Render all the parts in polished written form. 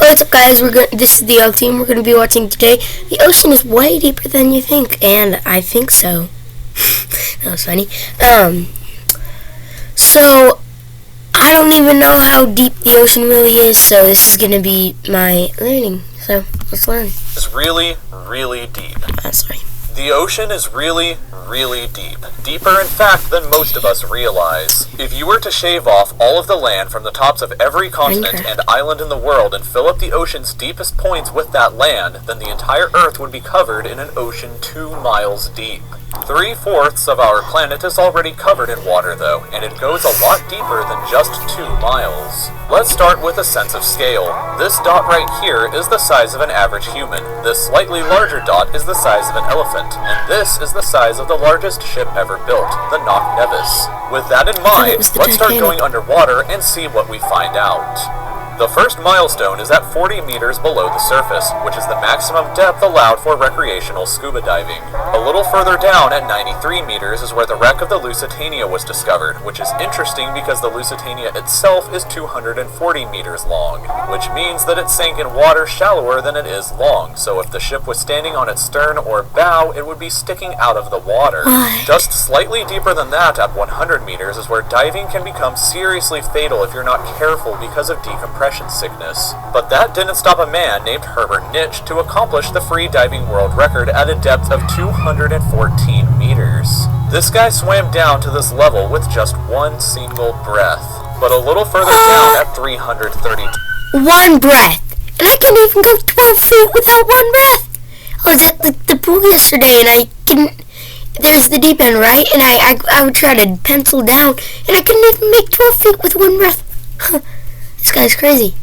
What's up, guys? This is the L team. We're gonna be watching today. The ocean is way deeper than you think, and I think so. That was funny. So I don't even know how deep the ocean really is. So this is gonna be my learning. So let's learn. It's really, really deep. Sorry. The ocean is really, really deep. Deeper, in fact, than most of us realize. If you were to shave off all of the land from the tops of every continent and island in the world and fill up the ocean's deepest points with that land, then the entire Earth would be covered in an ocean 2 miles deep. 3/4 of our planet is already covered in water, though, and it goes a lot deeper than just 2 miles. Let's start with a sense of scale. This dot right here is the size of an average human. This slightly larger dot is the size of an elephant, and this is the size of the largest ship ever built, the Knock Nevis. With that in mind, let's start going underwater and see what we find out. The first milestone is at 40 meters below the surface, which is the maximum depth allowed for recreational scuba diving. A little further down at 93 meters is where the wreck of the Lusitania was discovered, which is interesting because the Lusitania itself is 240 meters long, which means that it sank in water shallower than it is long, so if the ship was standing on its stern or bow, it would be sticking out of the water. Just slightly deeper than that at 100 meters is where diving can become seriously fatal if you're not careful because of decompression sickness. But that didn't stop a man named Herbert Nitsch to accomplish the free diving world record at a depth of 214 meters. This guy swam down to this level with just one single breath. But a little further down at 330. One breath, and I couldn't even go 12 feet without one breath. I was at the pool yesterday, and I couldn't. There's the deep end, right? And I would try to pencil down, and I couldn't even make 12 feet with one breath. This guy's crazy.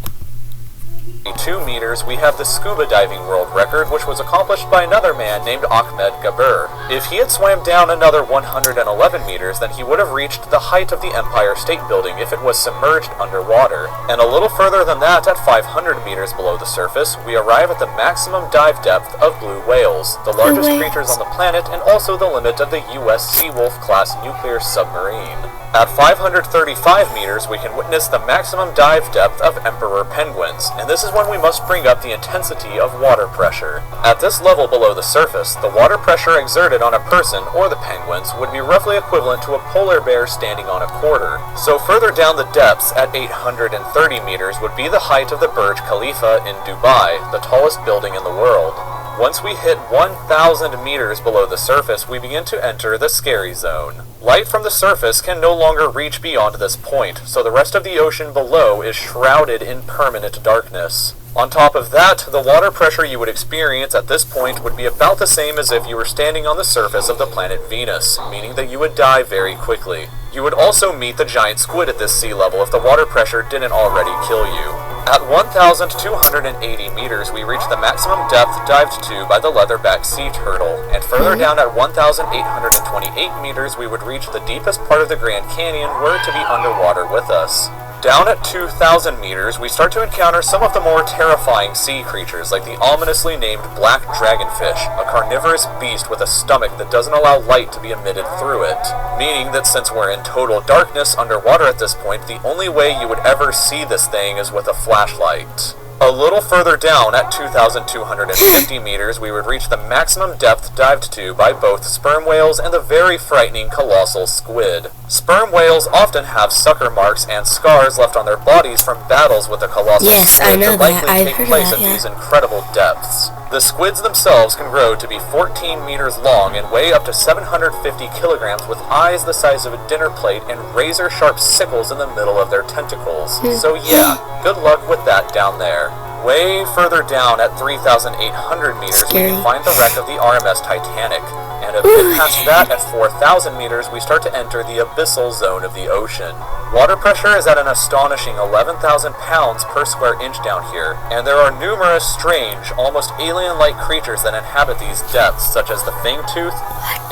2 meters, we have the scuba diving world record, which was accomplished by another man named Ahmed Gabir. If he had swam down another 111 meters, then he would have reached the height of the Empire State Building if it was submerged underwater. And a little further than that, at 500 meters below the surface, we arrive at the maximum dive depth of blue whales, the largest creatures on the planet and also the limit of the U.S. Seawolf class nuclear submarine. At 535 meters, we can witness the maximum dive depth of emperor penguins, and this is when we must bring up the intensity of water pressure. At this level below the surface, the water pressure exerted on a person, or the penguins, would be roughly equivalent to a polar bear standing on a quarter. So further down the depths, at 830 meters, would be the height of the Burj Khalifa in Dubai, the tallest building in the world. Once we hit 1,000 meters below the surface, we begin to enter the scary zone. Light from the surface can no longer reach beyond this point, so the rest of the ocean below is shrouded in permanent darkness. On top of that, the water pressure you would experience at this point would be about the same as if you were standing on the surface of the planet Venus, meaning that you would die very quickly. You would also meet the giant squid at this sea level if the water pressure didn't already kill you. At 1,280 meters, we reach the maximum depth dived to by the leatherback sea turtle, and further down at 1,828 meters, we would reach the deepest part of the Grand Canyon were it to be underwater with us. Down at 2,000 meters, we start to encounter some of the more terrifying sea creatures, like the ominously named black dragonfish, a carnivorous beast with a stomach that doesn't allow light to be emitted through it, meaning that since we're in total darkness underwater at this point, the only way you would ever see this thing is with a flashlight. A little further down, at 2,250 meters, we would reach the maximum depth dived to by both sperm whales and the very frightening colossal squid. Sperm whales often have sucker marks and scars left on their bodies from battles with the colossal squid that likely take place at these incredible depths. The squids themselves can grow to be 14 meters long and weigh up to 750 kilograms with eyes the size of a dinner plate and razor-sharp sickles in the middle of their tentacles. So yeah, good luck with that down there. Way further down at 3,800 meters, we can find the wreck of the RMS Titanic. And a bit past that, at 4,000 meters, we start to enter the abyssal zone of the ocean. Water pressure is at an astonishing 11,000 pounds per square inch down here, and there are numerous strange, almost alien-like creatures that inhabit these depths, such as the fangtooth,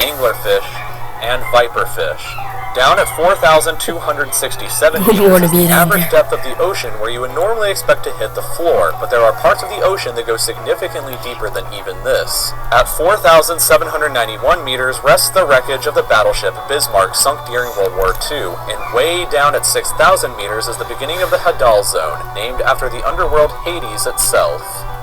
anglerfish, and viperfish. Down at 4,267 Wouldn't meters wanna is be the down average there. depth of the ocean where you would normally expect to hit the floor, but there are parts of the ocean that go significantly deeper than even this. At 4,791 meters rests the wreckage of the battleship Bismarck sunk during World War II, and way down at 6,000 meters is the beginning of the Hadal Zone, named after the underworld Hades itself.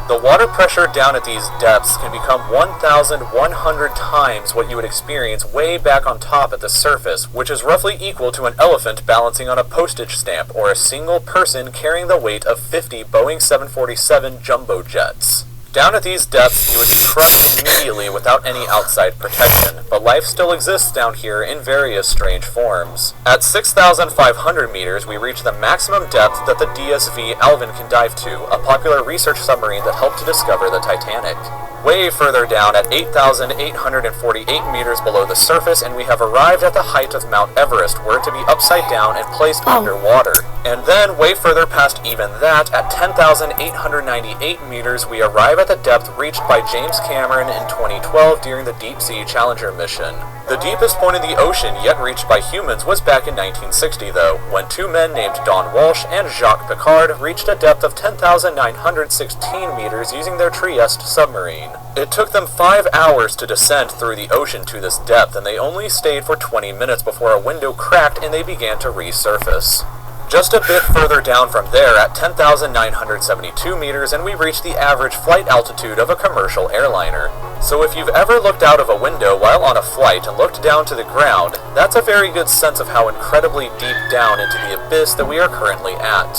The water pressure down at these depths can become 1,100 times what you would experience way back on top at the surface, which is roughly equal to an elephant balancing on a postage stamp or a single person carrying the weight of 50 Boeing 747 jumbo jets. Down at these depths, you would be crushed immediately without any outside protection, but life still exists down here in various strange forms. At 6,500 meters, we reach the maximum depth that the DSV Alvin can dive to, a popular research submarine that helped to discover the Titanic. Way further down at 8,848 meters below the surface, and we have arrived at the height of Mount Everest, where to be upside down and placed underwater. And then, way further past even that, at 10,898 meters, we arrive at the depth reached by James Cameron in 2012 during the Deep Sea Challenger mission. The deepest point in the ocean yet reached by humans was back in 1960, though, when two men named Don Walsh and Jacques Piccard reached a depth of 10,916 meters using their Trieste submarine. It took them 5 hours to descend through the ocean to this depth, and they only stayed for 20 minutes before a window cracked and they began to resurface. Just a bit further down from there at 10,972 meters, and we reach the average flight altitude of a commercial airliner. So if you've ever looked out of a window while on a flight and looked down to the ground, that's a very good sense of how incredibly deep down into the abyss that we are currently at.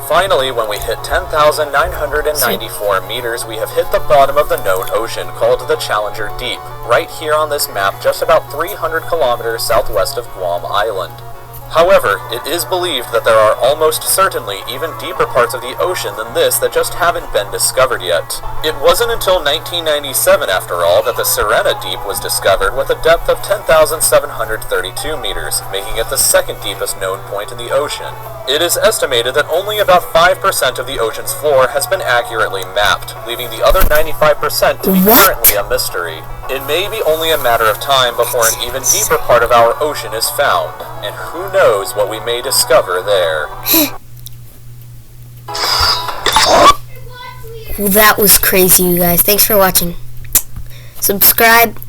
Finally, when we hit 10,994 meters, we have hit the bottom of the known ocean called the Challenger Deep, right here on this map just about 300 kilometers southwest of Guam Island. However, it is believed that there are almost certainly even deeper parts of the ocean than this that just haven't been discovered yet. It wasn't until 1997, after all, that the Sirena Deep was discovered with a depth of 10,732 meters, making it the second deepest known point in the ocean. It is estimated that only about 5% of the ocean's floor has been accurately mapped, leaving the other 95% to be currently a mystery. It may be only a matter of time before an even deeper part of our ocean is found, and who knows what we may discover there. Well, that was crazy, you guys. Thanks for watching. Subscribe.